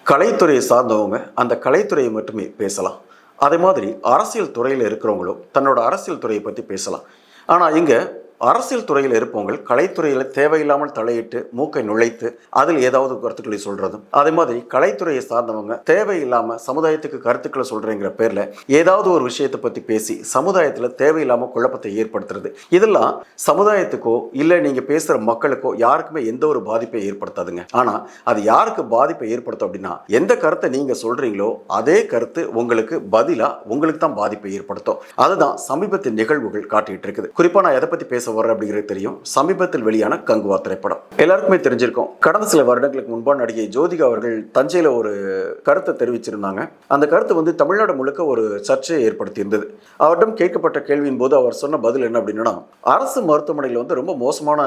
கலைத்துறையை சார்ந்தவங்க அந்த கலைத்துறையை மட்டுமே பேசலாம். அதே மாதிரி அரசியல் துறையில் இருக்கிறவங்களும் தன்னோட அரசியல் துறையை பற்றி பேசலாம். ஆனால் இங்கே அரசியல் துறையில் இருப்பவங்க கலைத்துறையில் தேவையில்லாமல் தலையிட்டு மூக்கை நுழைத்து அதில் ஏதாவது கருத்துக்களை சொல்றதும், அதே மாதிரி கலைத்துறையை சார்ந்தவங்க தேவையில்லாமல் சமுதாயத்துக்கு கருத்துக்களை சொல்றேங்கிற பேரில் ஏதாவது ஒரு விஷயத்தை பற்றி பேசி சமுதாயத்தில் தேவையில்லாமல் குழப்பத்தை ஏற்படுத்துறது, இதெல்லாம் சமுதாயத்துக்கோ இல்லை நீங்கள் பேசுகிற மக்களுக்கோ யாருக்குமே எந்த ஒரு பாதிப்பை ஏற்படுத்தாதுங்க. ஆனால் அது யாருக்கு பாதிப்பை ஏற்படுத்தும் அப்படின்னா, எந்த கருத்தை நீங்கள் சொல்கிறீங்களோ அதே கருத்து உங்களுக்கு பதிலாக உங்களுக்கு தான் பாதிப்பை ஏற்படுத்தும். அதுதான் சமீபத்திய நிகழ்வுகள் காட்டிகிட்டு இருக்குது. குறிப்பாக நான் எதை பற்றி பேச வர்ற அப்படிங்கிறது தெரியும். சமீபத்தில் வெளியான கங்குவா திரைப்படம் எல்லாருக்குமே தெரிஞ்சிருக்கும். கடந்த சில வருடங்களுக்கு முன்பாக நடிகை ஜோதிகா அவர்கள் தஞ்சையில் ஒரு கருத்தை தெரிவிச்சிருந்தாங்க. அந்த கருத்து தமிழ்நாடு முழுக்க ஒரு சர்ச்சையை ஏற்படுத்தி இருந்தது. அவரிடம் கேட்கப்பட்ட கேள்வியின் போது அவர் சொன்ன பதில் என்ன அப்படின்னா, அரசு மருத்துவமனைகள் ரொம்ப மோசமான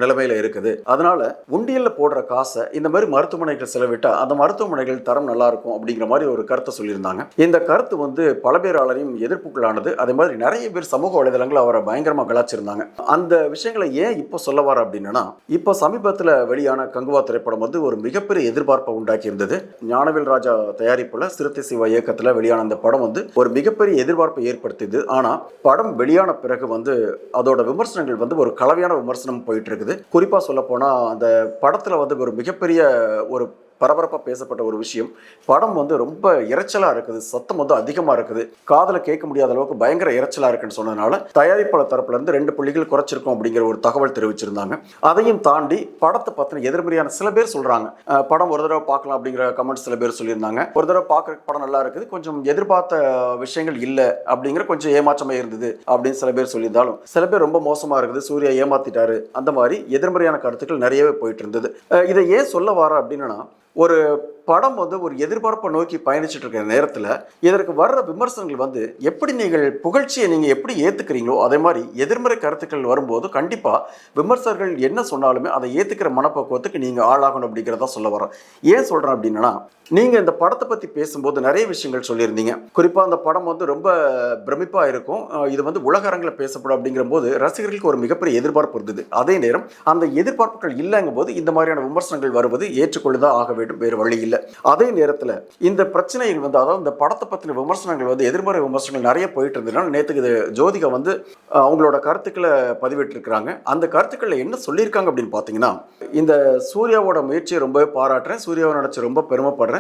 நிலைமையில இருக்குது, அதனால உண்டியல்ல போடுற காசை இந்த மாதிரி மருத்துவமனைகள் செலவிட்டா அந்த மருத்துவமனைகள் தரம் நல்லா இருக்கும் அப்படிங்கிற மாதிரி ஒரு கருத்தை சொல்லியிருந்தாங்க. இந்த கருத்து பல பேராலையும் எதிர்ப்புக்குள்ளானது. அதே மாதிரி நிறைய பேர் சமூக வலைதளங்கள் அவரை பயங்கரமா கலாச்சிருந்தாங்க. அந்த விஷயங்களை ஏன் இப்போ சொல்ல வர அப்படின்னா, இப்போ சமீபத்தில் வெளியான கங்குவா திரைப்படம் ஒரு மிகப்பெரிய எதிர்பார்ப்பை உண்டாக்கி இருந்தது. ஞானவேல் ராஜா தயாரிப்புல சிறுத்தை சிவா இயக்கத்தில் வெளியான அந்த படம் ஒரு மிகப்பெரிய எதிர்பார்ப்பை ஏற்படுத்தியது. ஆனால் படம் வெளியான பிறகு அதோட விமர்சனங்கள் ஒரு கலவையான விமர்சனம் போயிட்டு இருக்குது. குறிப்பாக சொல்ல போனால் அந்த படத்தில் ஒரு மிகப்பெரிய ஒரு பரபரப்பாக பேசப்பட்ட ஒரு விஷயம், படம் ரொம்ப இறைச்சலாக இருக்குது, சத்தம் அதிகமாக இருக்குது, காதில் கேட்க முடியாத அளவுக்கு பயங்கர இறைச்சலாக இருக்குன்னு சொன்னதுனால தயாரிப்பாளர் தரப்புல இருந்து 2 புள்ளிகள் குறைச்சிருக்கோம் அப்படிங்கிற ஒரு தகவல் தெரிவிச்சிருந்தாங்க. அதையும் தாண்டி படத்தை பற்றின எதிர்மறையான சில பேர் சொல்கிறாங்க. படம் ஒரு தடவை பார்க்கலாம் அப்படிங்கிற கமெண்ட் சில பேர் சொல்லியிருந்தாங்க. ஒரு தடவை பார்க்குற படம் நல்லா இருக்குது, கொஞ்சம் எதிர்பார்த்த விஷயங்கள் இல்லை அப்படிங்கிற கொஞ்சம் ஏமாற்றமாக இருந்தது அப்படின்னு சில பேர் சொல்லியிருந்தாலும், சில பேர் ரொம்ப மோசமாக இருக்குது, சூர்யா ஏமாத்திட்டாரு, அந்த மாதிரி எதிர்மறையான கருத்துக்கள் நிறையவே போயிட்டு இருந்தது. இதை ஏன் சொல்ல வர அப்படின்னா, ஒரு படம் ஒரு எதிர்பார்ப்பை நோக்கி பயணிச்சுட்டு இருக்கிற நேரத்தில் இதற்கு வர்ற விமர்சனங்கள் எப்படி நீங்கள் புகழ்ச்சியை நீங்கள் எப்படி ஏற்றுக்கிறீங்களோ அதே மாதிரி எதிர்மறை கருத்துக்கள் வரும்போது கண்டிப்பாக விமர்சகர்கள் என்ன சொன்னாலுமே அதை ஏற்றுக்கிற மனப்பக்குவத்துக்கு நீங்கள் ஆளாகணும் அப்படிங்கிறத சொல்ல வரேன். ஏன் சொல்கிறேன் அப்படின்னா, நீங்கள் இந்த படத்தை பற்றி பேசும்போது நிறைய விஷயங்கள் சொல்லியிருந்தீங்க. குறிப்பாக அந்த படம் ரொம்ப பிரமிப்பாக இருக்கும், இது உலக அரங்கில் பேசப்படும் அப்படிங்கிற போது ரசிகர்களுக்கு ஒரு மிகப்பெரிய எதிர்பார்ப்பு இருந்தது. அதே நேரம் அந்த எதிர்பார்ப்புகள் இல்லைங்கும் போது இந்த மாதிரியான விமர்சனங்கள் வருவது ஏற்றுக்கொள்ளுதான் ஆக வேண்டும், வேறு வழி இல்லை. அதே நேரத்தில் இந்த பிரச்சனைகள் அதாவது இந்த படத்தை பற்றின விமர்சனங்கள் எதிர்மறை விமர்சனங்கள் நிறைய போயிட்டு இருந்ததுனால நேற்றுக்கு இது ஜோதிகா அவங்களோட கருத்துக்களை பதிவிட்டிருக்கிறாங்க. அந்த கருத்துக்களில் என்ன சொல்லியிருக்காங்க அப்படின்னு பார்த்தீங்கன்னா, இந்த சூர்யாவோட முயற்சியை ரொம்பவே பாராட்டுறேன், சூர்யாவை நினச்சி ரொம்ப பெருமைப்படுறேன்.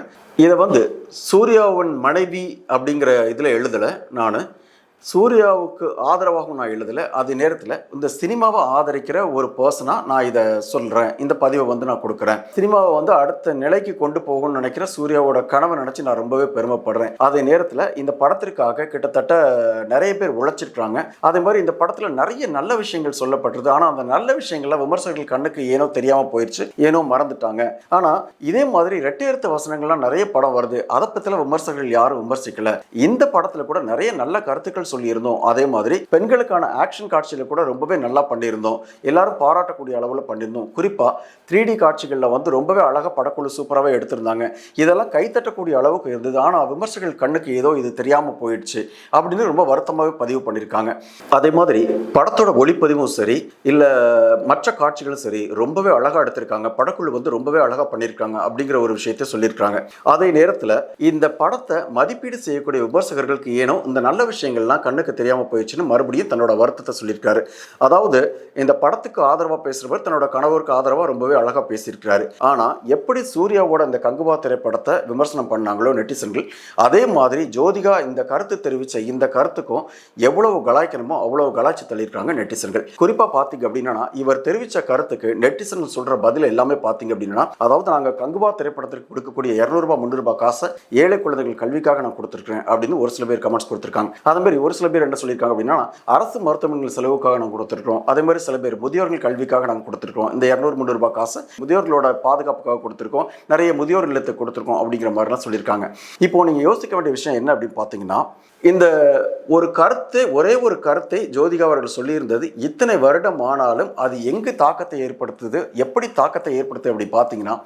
இதை சூர்யாவின் மனைவி அப்படிங்கிற இதில் எழுதலை, நான் சூர்யாவுக்கு ஆதரவாகவும் நான் எழுதலை. அதே நேரத்தில் இந்த சினிமாவை ஆதரிக்கிற ஒரு பர்சனாக நான் இதை சொல்கிறேன், இந்த பதிவை நான் கொடுக்குறேன். சினிமாவை அடுத்த நிலைக்கு கொண்டு போகணும்னு நினைக்கிற சூர்யாவோட கனவை நினச்சி நான் ரொம்பவே பெருமைப்படுறேன். அதே நேரத்தில் இந்த படத்திற்காக கிட்டத்தட்ட நிறைய பேர் உழைச்சிருக்கிறாங்க. அதே மாதிரி இந்த படத்தில் நிறைய நல்ல விஷயங்கள் சொல்லப்பட்டிருது. ஆனால் அந்த நல்ல விஷயங்கள்லாம் விமர்சகர்கள் கண்ணுக்கு ஏனோ தெரியாமல் போயிடுச்சு, ஏனோ மறந்துட்டாங்க. ஆனால் இதே மாதிரி இரட்டையர்த்த வசனங்கள்லாம் நிறைய படம் வருது, அதை பற்றிலாம் விமர்சகர்கள் யாரும் விமர்சிக்கல. இந்த படத்தில் கூட நிறைய நல்ல கருத்துக்கள் சொல்லியிருந்தோம். அதே மாதிரி பெண்களுக்கான ஆக்ஷன் காட்சியில கூட ரொம்பவே நல்லா பண்ணியிருந்தோம், எல்லாரும் பாராட்டக்கூடிய அளவில் பண்ணியிருந்தோம். குறிப்பா 3D காட்சிகளில் ரொம்பவே அழகாக படக்குழு சூப்பராகவே எடுத்திருந்தாங்க. இதெல்லாம் கைத்தட்டக்கூடிய அளவுக்கு இருந்தது. ஆனால் விமர்சகர்கள் கண்ணுக்கு ஏதோ இது தெரியாமல் போயிடுச்சு அப்படின்னு ரொம்ப வருத்தமாகவே பதிவு பண்ணியிருக்காங்க. அதே மாதிரி படத்தோட ஒளிப்பதிவும் சரி இல்லை மற்ற காட்சிகளும் சரி ரொம்பவே அழகாக எடுத்திருக்காங்க, படக்குழு ரொம்பவே அழகாக பண்ணியிருக்காங்க அப்படிங்கிற ஒரு விஷயத்தை சொல்லியிருக்காங்க. அதே நேரத்தில் இந்த படத்தை மதிப்பீடு செய்யக்கூடிய விமர்சகர்களுக்கு ஏனோ இந்த நல்ல விஷயங்கள்லாம் கண்ணுக்கு தெரியாமல் போயிடுச்சுன்னு மறுபடியும் தன்னோட வருத்தத்தை சொல்லியிருக்காரு. அதாவது இந்த படத்துக்கு ஆதரவாக பேசுகிறவர் தன்னோட கணவருக்கு ஆதரவாக ரொம்பவே அழகாக பேசியிருக்கிறாரு. ஆனால் எப்படி சூர்யாவோட இந்த கங்குவா திரைப்படத்தை விமர்சனம் பண்ணாங்களோ நெட்டிசன்கள், அதே மாதிரி ஜோதிகா இந்த கருத்து தெரிவித்த இந்த கருத்துக்கும் எவ்வளவு கலாய்க்கணுமோ அவ்வளவு கலாய்ச்சி தள்ளியிருக்காங்க நெட்டிசன்கள். குறிப்பாக பார்த்தீங்க அப்படின்னா, இவர் தெரிவித்த கருத்துக்கு நெட்டிசன்கள் சொல்கிற பதில் எல்லாமே பார்த்தீங்க அப்படின்னா, அதாவது நாங்கள் கங்குவா திரைப்படத்திற்கு கொடுக்கக்கூடிய 200 ரூபாய் 300 ரூபாய் காசை ஏழை குழந்தைகள் கல்விக்காக நான் கொடுத்துருக்கேன் அப்படின்னு ஒரு சில பேர் கமெண்ட்ஸ் கொடுத்துருக்காங்க. அதே மாதிரி ஒரு சில பேர் என்ன சொல்லியிருக்காங்க அப்படின்னா, அரசு மருத்துவமனைகள் செலவுக்காக நாங்கள் கொடுத்துருக்கோம், அதே மாதிரி சில பேர் முதியோர்கள் கல்விக்காக நாங்கள் கொடுத்துருக்கோம், இந்த 200 300 ரூபாய் காசு முதியோர்களோட பாதுகாப்புக்காக கொடுத்துருக்கோம், நிறைய முதியோர் இல்லத்தை கொடுத்துருக்கோம் அப்படிங்கிற மாதிரிலாம் சொல்லியிருக்காங்க. இப்போ நீங்கள் யோசிக்க வேண்டிய விஷயம் என்ன அப்படின்னு பார்த்தீங்கன்னா, இந்த ஒரு கருத்து, ஒரே ஒரு கருத்தை ஜோதிகா அவர்கள் சொல்லியிருந்தது இத்தனை வருடம் ஆனாலும் அது எங்கு தாக்கத்தை ஏற்படுத்துது, எப்படி தாக்கத்தை ஏற்படுத்துது அப்படி பார்த்தீங்கன்னா,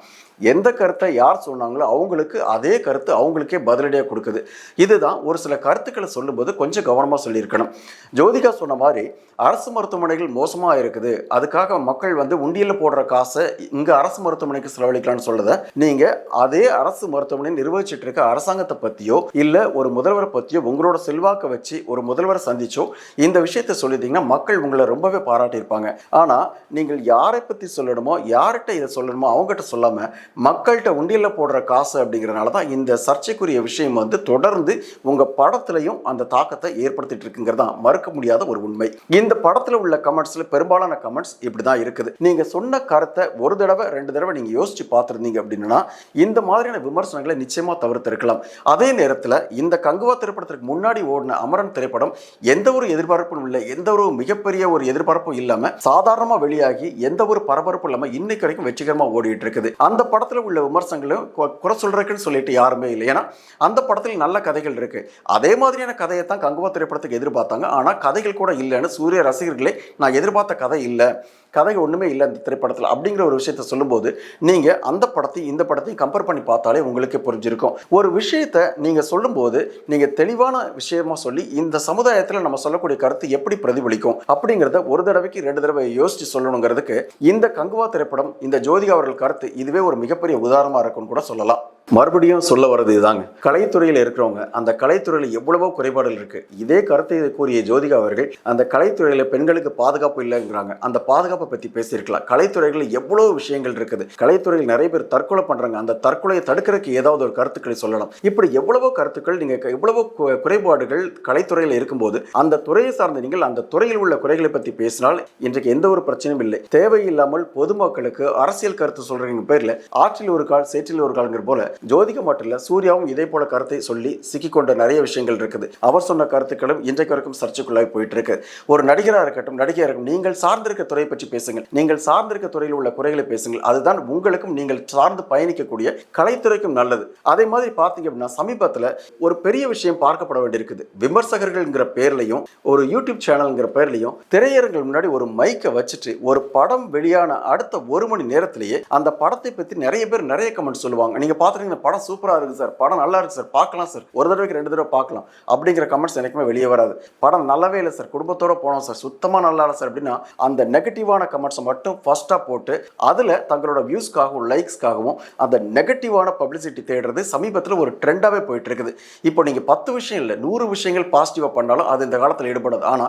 எந்த கருத்தை யார் சொன்னாங்களோ அவங்களுக்கு அதே கருத்து அவங்களுக்கே பதிலடியாக கொடுக்குது. இதுதான் ஒரு சில கருத்துக்களை சொல்லும்போது கொஞ்சம் கவனமாக சொல்லியிருக்கணும். ஜோதிகா சொன்ன மாதிரி அரசு மருத்துவமனைகள் மோசமாக இருக்குது, அதுக்காக மக்கள் உண்டியலில் போடுற காசை இங்கே அரசு மருத்துவமனைக்கு செலவழிக்கலாம்னு சொல்லுத நீங்கள் அதே அரசு மருத்துவமனை நிர்வகிச்சுட்டு இருக்க அரசாங்கத்தை பற்றியோ இல்லை ஒரு முதல்வரை பற்றியோ உங்களோட செல்வாக்கை வச்சு ஒரு முதல்வரை சந்திச்சோ இந்த விஷயத்தை சொல்லிட்டீங்கன்னா மக்கள் உங்களை ரொம்பவே பாராட்டியிருப்பாங்க. ஆனால் நீங்கள் யாரை பற்றி சொல்லணுமோ யார்கிட்ட இதை சொல்லணுமோ அவங்ககிட்ட சொல்லாமல் மக்கள்கிட்ட உண்டியலில் போடுற காசு அப்படிங்கிறனால தான் இந்த சர்ச்சைக்குரிய விஷயம் தொடர்ந்து உங்கள் படத்துலையும் அந்த தாக்கத்தை ஏற்படுத்திட்டு இருக்குங்கிறது தான் மறுக்க முடியாத ஒரு உண்மை. இந்த படத்தில் உள்ள கமெண்ட்ஸ்ல பெரும்பாலான கமெண்ட்ஸ் இப்படி தான் இருக்குது. நீங்க சொன்ன கருத்தை ஒரு தடவை 2 தடவை நீங்க யோசிச்சு பார்த்துருந்தீங்க அப்படின்னா இந்த மாதிரியான விமர்சனங்களை நிச்சயமா தவிர்த்திருக்கலாம். அதே நேரத்தில் இந்த கங்குவா திரைப்படத்திற்கு முன்னாடி ஓடின அமரன் திரைப்படம் எந்த ஒரு எதிர்பார்ப்பும் இல்லை, எந்த ஒரு மிகப்பெரிய ஒரு எதிர்பார்ப்பும் இல்லாம சாதாரணமா வெளியாகி எந்த ஒரு பரபரப்பும் இல்லாம இன்னைக்கு வரைக்கும் வெற்றிகரமா ஓடிட்டு இருக்குது. அந்த படத்தில் உள்ள விமர்சனங்களும் குறை சொல்றதுக்குன்னு சொல்லிட்டு யாருமே இல்லை. ஏன்னா அந்த படத்தில் நல்ல கதைகள் இருக்கு. அதே மாதிரியான கதையை தான் கங்குவா திரைப்படத்துக்கு எதிர்பார்த்தாங்க. ஆனா கதைகள் கூட இல்லைன்னு சூரிய ரசிகர்களே நான் எதிர்பார்த்த கதை இல்லை, கதை ஒன்றுமே இல்லை இந்த திரைப்படத்தில் அப்படிங்கிற ஒரு விஷயத்த சொல்லும்போது நீங்கள் அந்த படத்தையும் இந்த படத்தையும் கம்பேர் பண்ணி பார்த்தாலே உங்களுக்கு புரிஞ்சிருக்கும். ஒரு விஷயத்தை நீங்கள் சொல்லும்போது நீங்கள் தெளிவான விஷயமா சொல்லி இந்த சமுதாயத்தில் நம்ம சொல்லக்கூடிய கருத்து எப்படி பிரதிபலிக்கும் அப்படிங்கிறத ஒரு தடவைக்கு 2 தடவை யோசிச்சு சொல்லணுங்கிறதுக்கு இந்த கங்குவா திரைப்படம், இந்த ஜோதிகா அவர்கள் கருத்து இதுவே ஒரு மிகப்பெரிய உதாரணமாக இருக்குன்னு கூட சொல்லலாம். மறுபடியும் சொல்ல வர்றது இதுதாங்க, கலைத்துறையில் இருக்கிறவங்க அந்த கலைத்துறையில் எவ்வளவோ குறைபாடுகள் இருக்கு. இதே கருத்தை கூறிய ஜோதிகா அவர்கள் அந்த கலைத்துறையில் பெண்களுக்கு பாதுகாப்பு இல்லைங்கிறாங்க. அந்த பாதுகாப்பை பற்றி பேசியிருக்கலாம். கலைத்துறைகளில் எவ்வளவு விஷயங்கள் இருக்குது. கலைத்துறையில் நிறைய பேர் தற்கொலை பண்றாங்க. அந்த தற்கொலையை தடுக்கிறதுக்கு ஏதாவது ஒரு கருத்துக்களை சொல்லலாம். இப்படி எவ்வளவோ கருத்துக்கள், நீங்க எவ்வளவோ குறைபாடுகள் கலைத்துறையில் இருக்கும்போது அந்த துறையை சார்ந்த நீங்கள் அந்த துறையில் உள்ள குறைகளை பற்றி பேசினால் இன்றைக்கு எந்த ஒரு பிரச்சனையும் இல்லை. தேவையில்லாமல் பொதுமக்களுக்கு அரசியல் கருத்து சொல்றீங்க பேர்ல ஆற்றில் ஒரு கால் சேற்றில் ஒரு கால்ங்கிற போல ஜோதிகா மட்டும் இல்ல சூர்யாவும் இதே போல கருத்தை சொல்லி சிக்கிக்கொண்ட நிறைய விஷயங்கள் இருக்குது. அவர் சொன்ன கருத்துக்களும் இன்றைக்கு வரைக்கும் சர்ச்சைக்குள்ளாய் போயிட்டு இருக்கு. ஒரு நடிகராக இருக்கட்டும், நடிகையாக இருக்கட்டும், நீங்கள் சார்ந்திருக்க துறையை பற்றி பேசுங்கள், நீங்கள் சார்ந்திருக்க துறையில் உள்ள குறைகளை பேசுங்கள். அதுதான் உங்களுக்கும் நீங்கள் சார்ந்து பயணிக்கக்கூடிய கலைத்துறைக்கும் நல்லது. அதே மாதிரி பார்த்தீங்க அப்படின்னா சமீபத்தில் ஒரு பெரிய விஷயம் பார்க்கப்பட வேண்டியிருக்குது. விமர்சகர்கள்ங்கிற பேர்லையும் ஒரு யூடியூப் சேனல்ங்கிற பேர்லையும் திரையரங்கள் முன்னாடி ஒரு மைக்கை வச்சுட்டு ஒரு படம் வெளியான அடுத்த 1 மணி நேரத்திலேயே அந்த படத்தை பற்றி நிறைய பேர் நிறைய கமெண்ட் சொல்லுவாங்க. நீங்க பார்த்துட்டு படம் சூப்பரா இருக்கு சார், படம் நல்லா இருக்கு சார், பார்க்கலாம் சார், ஒரு தடவைக்கு 2 தடவை பார்க்கலாம் அப்படிங்கிற கமெண்ட்ஸ் எனக்குமே வெளியே வராது. படம் நல்லாவே இல்லை சார், குடும்பத்தோட போனோம் சார், சுத்தமா நல்லா இல்லை சார் அப்படின்னா அந்த நெகட்டிவான கமெண்ட்ஸை மட்டும் ஃபர்ஸ்டா போட்டு அதுல தங்களோட வியூஸ்க்காகவும் லைக்ஸ்க்காகவும் அந்த நெகட்டிவான பப்ளிசிட்டி தேடுறது சமீபத்தில் ஒரு ட்ரெண்டாவே போயிட்டு இருக்குது. இப்போ நீங்க 10 விஷயம் இல்லை 100 விஷயங்கள் பாசிட்டிவா பண்ணாலும் அது இந்த காலத்தில் ஈடுபடாது. ஆனா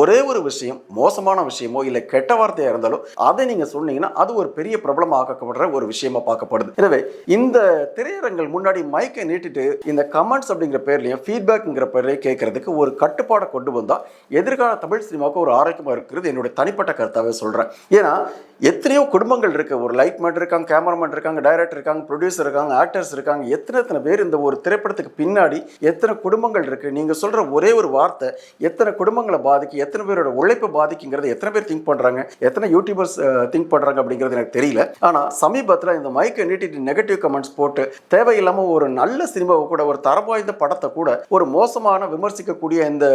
ஒரே ஒரு விஷயம் மோசமான விஷயமோ இல்லை கெட்ட வார்த்தையா இருந்தாலும் அதை நீங்க சொன்னீங்கன்னா அது ஒரு பெரிய பிரபலமாக ஆக்கப்படுற ஒரு விஷயமா பார்க்கப்படுது. எனவே இந்த திரையரங்கள் முன்னாடி மைக்கை நீட்டிட்டு இந்த கமெண்ட்ஸ் அப்படிங்கிற பேர்லையும் ஃபீட்பேக்ங்கிற பேர்லையும் கேட்கறதுக்கு ஒரு கட்டுப்பாடை கொண்டு வந்தா எதிர்கால தமிழ் சினிமாவுக்கு ஒரு ஆரோக்கியமாக இருக்கிறது என்னுடைய தனிப்பட்ட கருத்தாவே சொல்றேன். ஏன்னா எத்தனையோ குடும்பங்கள் இருக்கு. ஒரு லைட்மேன் இருக்காங்க, கேமராமேன் இருக்காங்க, டைரக்டர் இருக்காங்க, ப்ரொடியூசர் இருக்காங்க, ஆக்டர்ஸ் இருக்காங்க. எத்தனை பேர் இந்த ஒரு திரைப்படத்துக்கு பின்னாடி எத்தனை குடும்பங்கள் இருக்கு. நீங்க சொல்ற ஒரே ஒரு வார்த்தை எத்தனை குடும்பங்களை பாதிக்கு, எத்தனை பேரோட உழைப்பை பாதிக்குங்கிறது எத்தனை பேர் திங்க் பண்றாங்க, எத்தனை யூடியூபர்ஸ் திங்க் பண்றாங்க அப்படிங்கிறது எனக்கு தெரியல. ஆனா சமீபத்தில் இந்த மைக்கை நீட்டிட்டு நெகட்டிவ் கமெண்ட்ஸ் போட்டு தேவையில்லாம ஒரு நல்ல சினிமாவை கூட ஒரு தரம் வாய்ந்த படத்தை கூட ஒரு மோசமான விமர்சிக்கக்கூடிய இந்த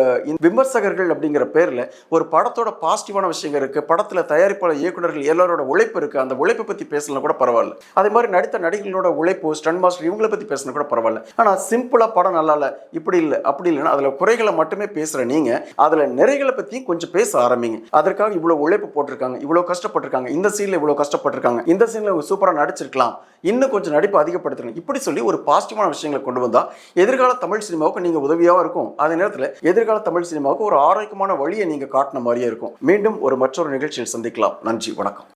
விமர்சகர்கள் அப்படிங்கிற பேர்ல ஒரு படத்தோட பாசிட்டிவான விஷயங்கள் இருக்கு, படத்துல தயாரிப்பாளர் இயக்குநர்கள் எல்லாரோட உழைப்பு இருக்கு, அந்த உழைப்பை பத்தி பேசலாம் கூட பரவாயில்ல. அதே மாதிரி நடித்த நடிகர்களோட உழைப்பு, ஸ்டண்ட் மாஸ்டர் இவங்களை பத்தி பேசினா கூட பரவாயில்ல. ஆனா சிம்பிளா படம் நல்லா இல்ல, இப்படி இல்லை அப்படி இல்லைன்னா அதுல குறைகளை மட்டுமே பேசுற நீங்க அதுல நிறைகளை பத்தியும் கொஞ்சம் பேச ஆரம்பிங்க. அதற்காக இவ்வளவு உழைப்பு போட்டிருக்காங்க, இவ்வளவு கஷ்டப்பட்டிருக்காங்க, இந்த சீன்ல இவ்வளவு கஷ்டப்பட்டிருக்காங்க, இந்த சீன்ல சூப்பரா நடிச்சிருக்கலாம், இன்னும் கொஞ்சம் நடிப்பு அதிகப்படுத்தணும், இப்படி சொல்லி ஒரு பாசிட்டிவான விஷயங்களை கொண்டு வந்தா எதிர்கால தமிழ் சினிமாவுக்கு நீங்க உதவியாக இருக்கும். அதே நேரத்தில் எதிர்கால தமிழ் சினிமாவுக்கு ஒரு ஆரோக்கியமான வழியை நீங்க காட்டின மாதிரியே இருக்கும். மீண்டும் மற்றொரு நிகழ்ச்சியில் சந்திக்கலாம். நன்றி, வணக்கம்.